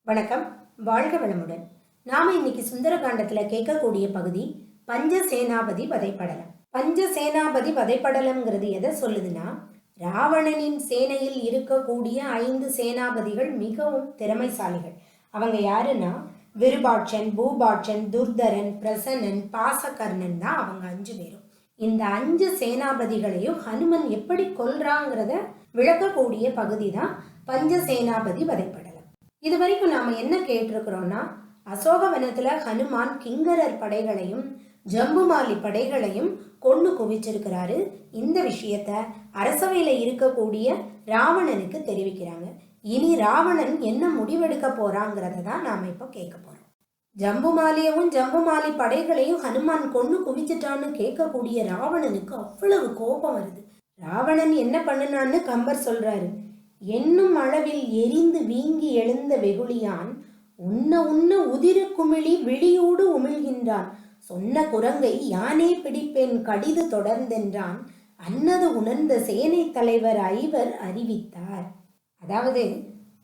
வணக்கம், வாழ்க வளமுடன். நாம இன்னைக்கு சுந்தரகாண்டத்துல கேட்கக்கூடிய பகுதி பஞ்சசேனாபதி வதைப்படலம். பஞ்சசேனாபதி வதைப்படலம்ங்கிறது எதை சொல்லுதுன்னா, ராவணனின் சேனையில் இருக்கக்கூடிய 5 சேனாபதிகள் மிகவும் திறமைசாலிகள். அவங்க யாருன்னா விருபாட்சன், பூபாட்சன், துர்தரன், பிரசன்னன், பாசகர்ணன் தான் அவங்க 5 பேரும். இந்த 5 சேனாபதிகளையும் ஹனுமன் எப்படி கொல்றாங்கிறத விளக்கக்கூடிய பகுதி தான் பஞ்சசேனாபதி வதைப்படலம். இது வரைக்கும் நாம என்ன கேட்டிருக்கிறோம்னா, அசோகவனத்துல ஹனுமான் கிங்கரர் படைகளையும் ஜம்புமாலி படைகளையும் கொண்டு குவிச்சிருக்கிறாரு. இந்த விஷயத்த அரசவையில இருக்கக்கூடிய ராவணனுக்கு தெரிவிக்கிறாங்க. இனி ராவணன் என்ன முடிவெடுக்க போறாங்கிறத தான் நாம இப்போ கேட்க போறோம். ஜம்புமாலியவும் ஜம்புமாலி படைகளையும் ஹனுமான் கொண்டு குவிச்சிட்டான்னு கேட்கக்கூடிய ராவணனுக்கு அவ்வளவு கோபம் வருது. ராவணன் என்ன பண்ணுனான்னு கம்பர் சொல்றாரு. என்னும் அளவில் எரிந்து வீங்கி எழுந்த வெகுளியான் உன்ன உன்ன உதிர குமிழி விழியோடு உமிழ்கின்றான். சொன்ன குரங்கை யானே பிடிப்பேன் கடிது தொடர்ந்தென்றான். அன்னது உணர்ந்த சேனை தலைவர் ஐவர் அறிவித்தார். அதாவது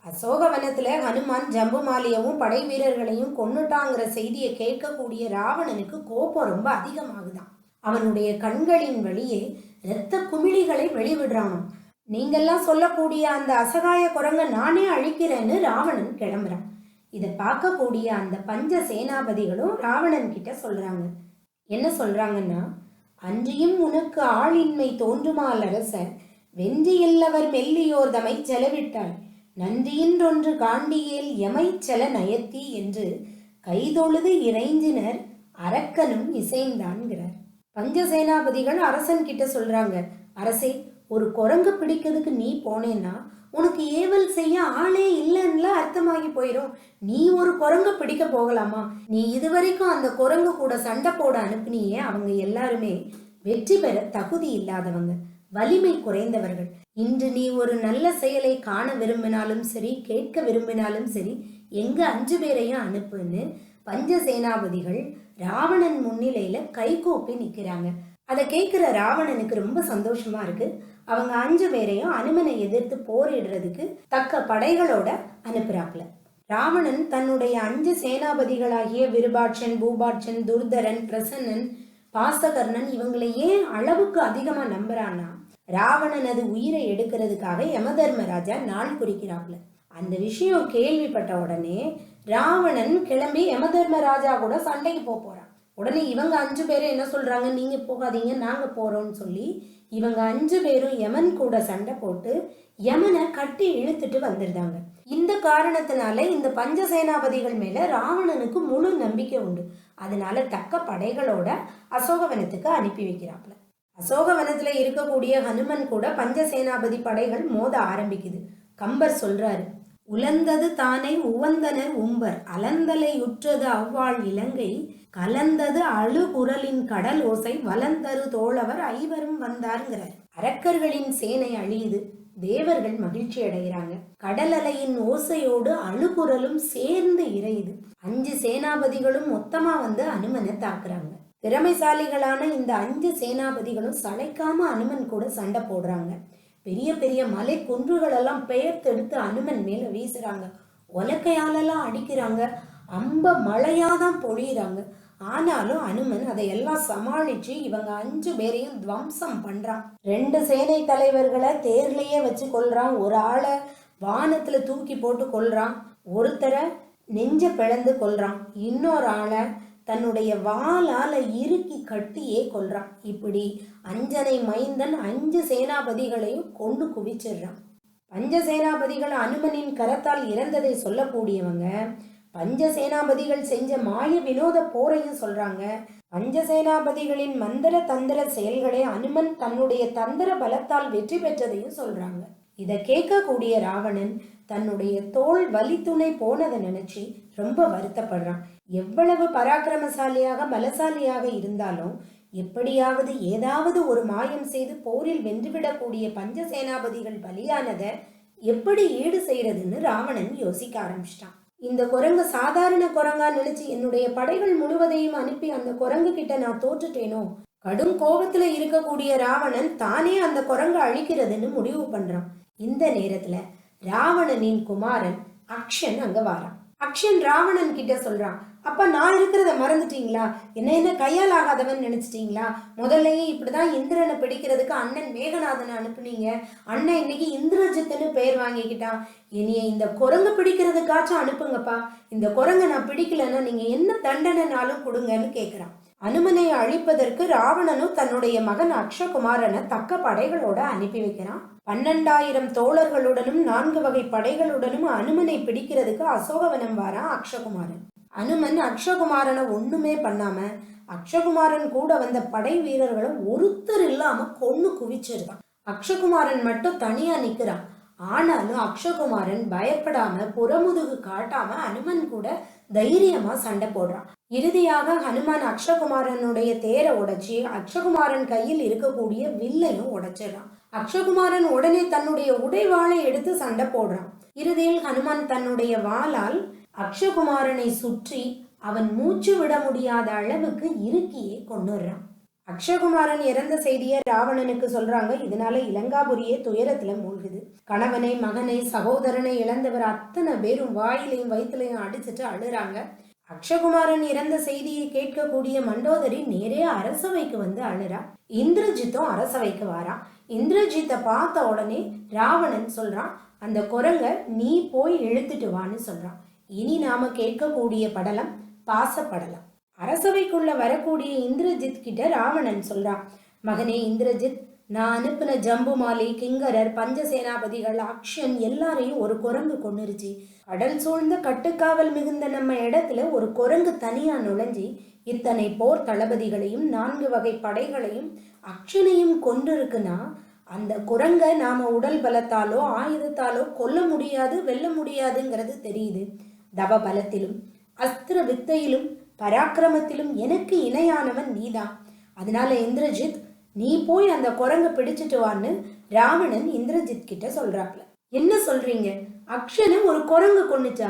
அசோகவனத்துல ஹனுமான் ஜம்புமாலியவும் படை வீரர்களையும் கொன்னுட்டாங்கிற செய்தியை கேட்கக்கூடிய ராவணனுக்கு கோபம் ரொம்ப அதிகமாகுதான். அவனுடைய கண்களின் வழியே இரத்த குமிழிகளை வெளிவிடுறானாம். நீங்கெல்லாம் சொல்லக்கூடிய அந்த அசகாய குரங்க நானே அழிக்கிறேன்னு ராவணன் கிளம்புறான். இதை பார்க்கக்கூடிய அந்த பஞ்ச சேனாபதிகளும் ராவணன் கிட்ட சொல்றாங்க. என்ன சொல்றாங்கன்னா, அன்றியும் உனக்கு ஆளின்மை தோன்றுமால் அரச, வென்றியில்லவர் மெல்லியோர் தமை செலவிட்டாள், நன்றியின்றொன்று காண்டியேல் எமை செல நயத்தி என்று கைதொழுது இறைஞ்சினர் அரக்கனும் இசைந்தான்கிறார். பஞ்சசேனாபதிகள் அரசன் கிட்ட சொல்றாங்க, அரசே, ஒரு குரங்கு பிடிக்கிறதுக்கு நீ போனேன்னா உனக்கு ஏவல் செய்ய ஆளே இல்லைன்னு அர்த்தமாகி போயிடும். நீ ஒரு குரங்கு பிடிக்க போகலாமா? நீ இதுவரைக்கும் அந்த குரங்கு கூட சண்டை போட அனுப்பினியே, அவங்க எல்லாருமே வெற்றி பெற தகுதி இல்லாதவங்க, வலிமை குறைந்தவர்கள். இன்று நீ ஒரு நல்ல செயலை காண விரும்பினாலும் சரி, கேட்க விரும்பினாலும் சரி, எங்க 5 பேரையும் அனுப்புன்னு பஞ்சசேனாபதிகள் ராவணன் முன்னிலையில கைகூப்பி நிக்கிறாங்க. அதை கேட்கிற ராவணனுக்கு ரொம்ப சந்தோஷமா இருக்கு. அவங்க 5 பேரையும் அனுமனை எதிர்த்து போரிடுறதுக்கு தக்க படைகளோட அனுப்புறாப்ல. ராவணன் தன்னுடைய 5 சேனாபதிகளாகிய விருபாட்சன், பூபாட்சன், துர்தரன், பிரசன்னன், பாசகர்ணன் இவங்களை ஏன் அளவுக்கு அதிகமா நம்புறான்னா, ராவணனது உயிரை எடுக்கிறதுக்காக யமதர்மராஜா நாள் குறிக்கிறாப்ல. அந்த விஷயம் கேள்விப்பட்ட உடனே ராவணன் கிளம்பி யமதர்மராஜா கூட சண்டைக்கு போறான். உடனே இவங்க 5 பேரும் என்ன சொல்றாங்க, நீங்க போகாதீங்க, நாங்க போறோம்னு சொல்லி இவங்க 5 பேரும் யமன் கூட சண்டை போட்டு யமனை கட்டி இழுத்துட்டு வந்துருந்தாங்க. இந்த காரணத்தினால இந்த பஞ்சசேனாபதிகள் மேல ராவணனுக்கு முழு நம்பிக்கை உண்டு. அதனால தக்க படைகளோட அசோகவனத்துக்கு அனுப்பி வைக்கிறாப்ல. அசோகவனத்துல இருக்கக்கூடிய ஹனுமன் கூட பஞ்சசேனாபதி படைகள் மோத ஆரம்பிக்குது. கம்பர் சொல்றாரு, உலந்தது தானே உவந்தனர் உம்பர், அலந்தலை உற்றது அவ்வாள் இலங்கை, கலந்தது அழுகுரலின் கடல் ஓசை, வலந்தரு தோழவர் ஐவரும் வந்தாருங்கிறார். அரக்கர்களின் சேனை அழியுது, தேவர்கள் மகிழ்ச்சி அடைகிறாங்க. கடல் அலையின் ஓசையோடு அழுகுரலும் சேர்ந்து இறையுது. 5 சேனாபதிகளும் மொத்தமா வந்து அனுமனை தாக்குறாங்க. திறமைசாலிகளான இந்த 5 சேனாபதிகளும் சளைக்காம அனுமன் கூட சண்டை போடுறாங்க. பெரிய பெரிய மலை குன்றுகளெல்லாம் பெயர்த்தெடுத்து அனுமன் மேல வீசுறாங்க. உலக்கையாலெல்லாம் அடிக்கிறாங்க. அம்ப மழையாதான் பொழியிறாங்க. ஆனாலும் அனுமன் அதையெல்லாம் சமாளிச்சு இவங்க 5 பேரையும் துவம்சம் பண்றான். 2 சேனை தலைவர்களை தேர்லயே வச்சு கொல்றான். ஒரு ஆளை வானத்துல தூக்கி போட்டு கொல்றான். ஒருத்தரை நெஞ்ச பிளந்து கொல்றான். இன்னொரு ஆளை தன்னுடைய வாளால இறுக்கி கட்டியே கொல்றான். இப்படி அஞ்சனை மைந்தன் 5 சேனாபதிகளையும் கொண்டு குவிச்சிடுறான். பஞ்சசேனாபதிகள் அனுமனின் கரத்தால் இறந்ததை சொல்லக்கூடியவங்க பஞ்சசேனாபதிகள் செஞ்ச மாய வினோத போரையும் சொல்றாங்க. பஞ்சசேனாபதிகளின் மந்திர தந்திர செயல்களை அனுமன் தன்னுடைய தந்திர பலத்தால் வெற்றி பெற்றதையும் சொல்றாங்க. இதை கேட்கக்கூடிய ராவணன் தன்னுடைய தோல் வலித்துணை போனதை நினைச்சு ரொம்ப வருத்தப்படுறான். எவ்வளவு பராக்கிரமசாலியாக பலசாலியாக இருந்தாலும் எப்படியாவது ஏதாவது ஒரு மாயம் செய்து போரில் வென்றுவிடக்கூடிய பஞ்சசேனாபதிகள் பலியானதை எப்படி ஈடு செய்யறதுன்னு ராவணன் யோசிக்க ஆரம்பிச்சிட்டான். இந்த குரங்கு சாதாரண குரங்கா நினைச்சு என்னுடைய படைகள் முழுவதையும் அனுப்பி அந்த குரங்கு கிட்ட நான் தோற்றுட்டேனோ? கடும் கோபத்துல இருக்கக்கூடிய ராவணன் தானே அந்த குரங்கு அழிக்கிறதுன்னு முடிவு பண்றான். இந்த நேரத்துல ராவணனின் குமாரன் அக்ஷன் அங்க வாரான். அக்ஷன் ராவணன் கிட்ட சொல்றான், அப்ப நான் இருக்கிறத மறந்துட்டீங்களா? என்ன கையால் ஆகாதவன் நினைச்சிட்டீங்களா? முதல்லயே இப்படிதான் இந்திரனை பிடிக்கிறதுக்கு அண்ணன் மேகநாதனை அனுப்புனீங்க. அண்ணன் இன்னைக்கு இந்திரஜித்துன்னு பெயர் வாங்கிக்கிட்டான். இனிய இந்த குரங்கு பிடிக்கிறதுக்காச்சும் அனுப்புங்கப்பா. இந்த குரங்கை நான் பிடிக்கலன்னா நீங்க என்ன தண்டனைனாலும் கொடுங்கன்னு கேட்கிறான். அனுமனை அழிப்பதற்கு ராவணனும் தன்னுடைய மகன் அக்ஷகுமாரனை தக்க படைகளோட அனுப்பி வைக்கிறான். 12,000 தோழர்களுடனும் 4 வகை படைகளுடனும் அனுமனை பிடிக்கிறதுக்கு அசோகவனம் வாரான் அக்ஷகுமாரன். அனுமன் அக்ஷகுமாரனை ஒண்ணுமே பண்ணாம அக்ஷகுமாரன் கூட வந்த படை வீரர்களை ஒருத்தர் இல்லாம கொன்னு குவிச்சிருக்கான். அக்ஷகுமாரன் மட்டும் தனியா நிக்கிறான். ஆனாலும் அக்ஷகுமாரன் பயப்படாம புறமுதுகு காட்டாம அனுமன் கூட தைரியமா சண்டை போடுறான். இறுதியாக ஹனுமான் அக்ஷகுமாரனுடைய தேரை உடைச்சி அக்ஷகுமாரன் கையில் இருக்கக்கூடிய வில்லையும் உடைச்சிடறான். அக்ஷகுமாரன் உடனே தன்னுடைய உடைவாளை எடுத்து சண்டை போடுறான். இறுதியில் ஹனுமான் தன்னுடைய வாளால் அக்ஷகுமாரனை சுற்றி அவன் மூச்சு விட முடியாத அளவுக்கு இறுக்கியே கொண்டுறான். அக்ஷகுமாரன் இறந்த செய்தியை ராவணனுக்கு சொல்றாங்க. இதனால இலங்காபுரியே துயரத்துல மூழ்குது. கணவனை, மகனை, சகோதரனை இழந்தவர் அத்தனை பேரும் வாயிலையும் வயிற்றுலையும் அடிச்சுட்டு அழுறாங்க. அக்ஷகுமாரன் இறந்த செய்தியை கேட்கக்கூடிய மண்டோதரி நேரே அரசவைக்கு வந்து அழுறா. இந்திரஜித்தும் அரசவைக்கு வாரான். இந்திரஜித்தை பார்த்த உடனே ராவணன் சொல்றான், அந்த குரங்க நீ போய் இழுத்துட்டு வான்னு சொல்றான். இனி நாம கேட்கக்கூடிய படலம் பாசப்படலம். அரசவைக்குள்ள வரக்கூடிய இந்திரஜித் கிட்ட ராவணன் சொல்றான், மகனே இந்திரஜித், நான் அனுப்பின ஜம்புமாலி, கிங்கரர், பஞ்சசேனாபதிகள், அக்ஷன் எல்லாரையும் ஒரு குரங்கு கொன்னுருச்சு. கடல் சூழ்ந்த கட்டுக்காவல் மிகுந்த நம்ம இடத்துல ஒரு குரங்கு தனியா நுழைஞ்சி இத்தனை போர் தளபதிகளையும் 4 வகை படைகளையும் அக்ஷனையும் கொண்டிருக்குன்னா அந்த குரங்க நாம உடல் பலத்தாலோ ஆயுதத்தாலோ கொல்ல முடியாது, வெல்ல முடியாதுங்கிறது தெரியுது. தவ பலத்திலும் அஸ்திர வித்தையிலும் பராக்கிரமத்திலும் எனக்கு இணையானவன் நீதான். அதனால இந்திரஜித், நீ போய் அந்த குரங்க பிடிச்சிட்டு வான்னு ராவணன் இந்திரஜித் கிட்ட சொல்றாப்ல. என்ன சொல்றீங்க? அக்ஷனை ஒரு குரங்கு கொன்னுச்சா?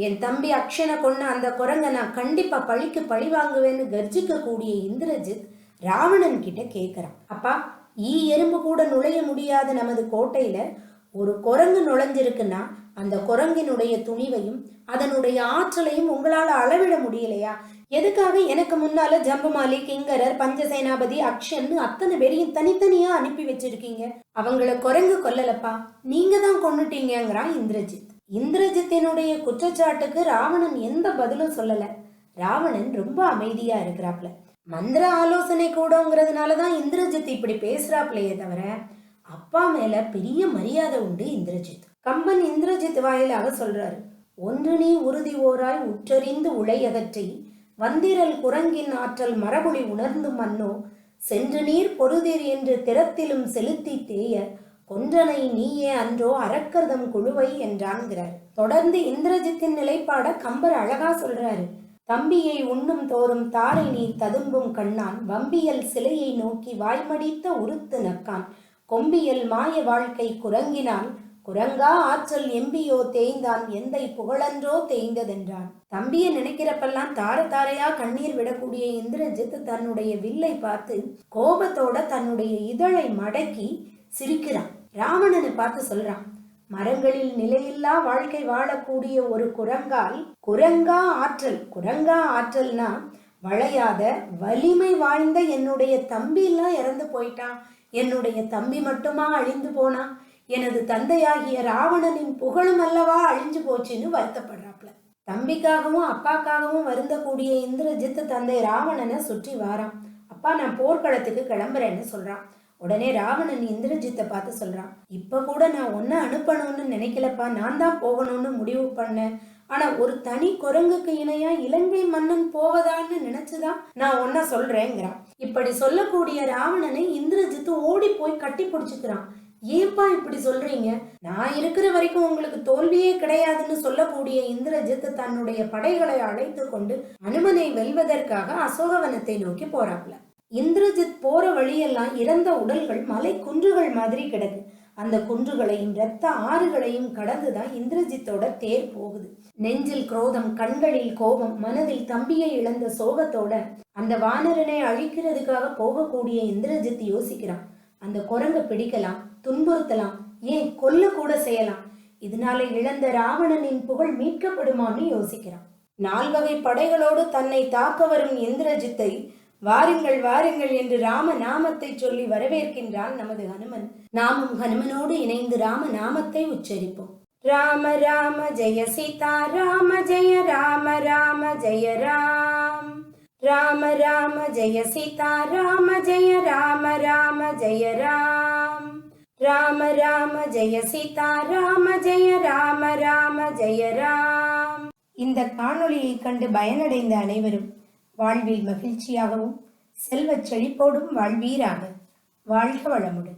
என் தம்பி அக்ஷனை கொன்ன அந்த குரங்க நான் கண்டிப்பா பழிக்கு பழி வாங்குவேன்னு கர்ஜிக்க கூடிய இந்திரஜித் ராவணன் கிட்ட கேட்கிறான், அப்பா, எறும்பு கூட நுழைய முடியாத நமது கோட்டையில ஒரு குரங்கு நுழைஞ்சிருக்குன்னா அந்த குரங்கினுடைய துணிவையும் அதனுடைய ஆற்றலையும் உங்களால அளவிட முடியலையா? எதுக்காக எனக்கு முன்னால ஜம்புமாலி, கிங்கரர், பஞ்சசேனாபதி, அக்ஷன் அத்தனை பேரையும் தனித்தனியா அனுப்பி வச்சிருக்கீங்க? அவங்கள குரங்கு கொல்லலப்பா, நீங்க தான் கொன்னுட்டீங்கிறான் இந்திரஜித். இந்திரஜித்தினுடைய குற்றச்சாட்டுக்கு ராவணன் எந்த பதிலும் சொல்லல. ராவணன் ரொம்ப அமைதியா இருக்கிறாப்ல. மந்திர ஆலோசனை கூடங்கிறதுனாலதான் இந்திரஜித் இப்படி பேசுறாப்லையே தவிர அப்பா மேல பெரிய மரியாதை உண்டு இந்திரஜித். கம்பன் இந்திரஜித் வாயிலாக சொல்றாரு, ஒன்று நீ உறுதி ஓராய் உற்றறிந்து உளையகற்றி வந்திரல் குரங்கின் ஆற்றல் மரபுளி உணர்ந்து மன்னோ சென்று நீர் பொருதிர் என்று திறத்திலும் செலுத்தி தேய கொன்றனை நீயே அன்றோ அரக்கர்தம் குழுவை என்றான்கிறார். தொடர்ந்து இந்திரஜித்தின் நிலைப்பாட கம்பர் அழகா சொல்றாரு. தம்பியை உண்ணும் தோறும் தாரை நீ ததும்பும் கண்ணான் வம்பியல் சிலையை நோக்கி வாய்மடித்த உருத்து நக்கான் கொம்பியல் மாய வாழ்க்கை குரங்கினால் குரங்கா ஆற்றல் எம்பியோ தேய்ந்தான் எந்தை புகழன்றோ தேய்ந்ததென்றான். தம்பியை நினைக்கிறப்பெல்லாம் தார தாரையா கண்ணீர் விடக்கூடிய இந்திரஜித் தன்னுடைய வில்லை பார்த்து கோபத்தோட தன்னுடைய இதழை மடக்கி சிரிக்கிறான். ராவணனை பார்த்து சொல்றான், மரங்களில் நிலையில்லா வாழ்க்கை வாழக்கூடிய ஒரு குரங்கா ஆற்றல்னா வளையாத வலிமை வாய்ந்த என்னுடைய தம்பி எல்லாம் இறந்து போயிட்டான், என்னுடைய தம்பி மட்டுமா அழிந்து போனா, எனது தந்தையாகிய ராவணனின் புகழும் அல்லவா அழிஞ்சு போச்சுன்னு வருத்தப்படுறாப்ல. தம்பிக்காகவும் அப்பாக்காகவும் வருந்தக்கூடிய இந்திரஜித் தந்தை ராவணனை சுற்றி வாரான். அப்பா, நான் போர்க்களத்துக்கு கிளம்புறேன்னு சொல்றான். உடனே ராவணன் இந்திரஜித்தை பார்த்து சொல்றான், இப்ப கூட நான் ஒன்ன அனுப்பணும்னு நினைக்கலப்பா, நான் தான் போகணும்னு முடிவு பண்ணேன். ஆனா ஒரு தனி குரங்குக்கு இணையா இலங்கை மன்னன் போவதான்னு நினைச்சுதான் நான் ஒன்ன சொல்றேங்கிறான். இப்படி சொல்லக்கூடிய ராவணனை இந்திரஜித்து ஓடி போய் கட்டி பிடிச்சுக்கிறான். ஏப்பா இப்படி சொல்றீங்க? நான் இருக்கிற வரைக்கும் உங்களுக்கு தோல்வியே கிடையாதுன்னு சொல்லக்கூடிய இந்திரஜித் தன்னுடைய படைகளை அழைத்து கொண்டு அனுமனை வெல்வதற்காக அசோகவனத்தை நோக்கி போறாப்ல. இந்திரஜித் போற வழியெல்லாம் இறந்த உடல்கள் மலை குன்றுகள் மாதிரி கிடக்கு. அந்த குன்றுகளையும் இரத்த ஆறுகளையும் கடந்துதான் இந்திரஜித்தோட தேர் போகுது. நெஞ்சில் குரோதம், கண்களில் கோபம், மனதில் தம்பியை இழந்த சோகத்தோட அந்த வானரனை அழிக்கிறதுக்காக போகக்கூடிய இந்திரஜித் யோசிக்கிறான், அந்த குரங்கை பிடிக்கலாம், துன்புறுத்தலாம், ஏன் கொல்ல கூட செய்யலாம். இதனால இழந்த ராவணனின் புகழ் மீட்கப்படுமான்னு யோசிக்கிறான். 4 வகை படைகளோடு தன்னை தாக்க வரும் இந்திரஜித்தை வாருங்கள் வாருங்கள் என்று ராம நாமத்தை சொல்லி வரவேற்கின்றான் நமது ஹனுமன். நாமும் ஹனுமனோடு இணைந்து ராம நாமத்தை உச்சரிப்போம். ராம ராம ஜெய சீதா ராம ஜெய ராம ராம ஜெய ராம். ராம ராம ஜெய சீதா ராம ஜெய ராம ராம ஜெய ராம். ராம ராம ஜெய சீதா ராம ஜெய ராம ராம ஜெய ராம். இந்த காணொளியை கண்டு பயனடைந்த அனைவரும் வாழ்வில் மகிழ்ச்சியாகவும் செல்வச் செழிப்போடும் வாழ்வீராக. வாழ்க வளமுடன்.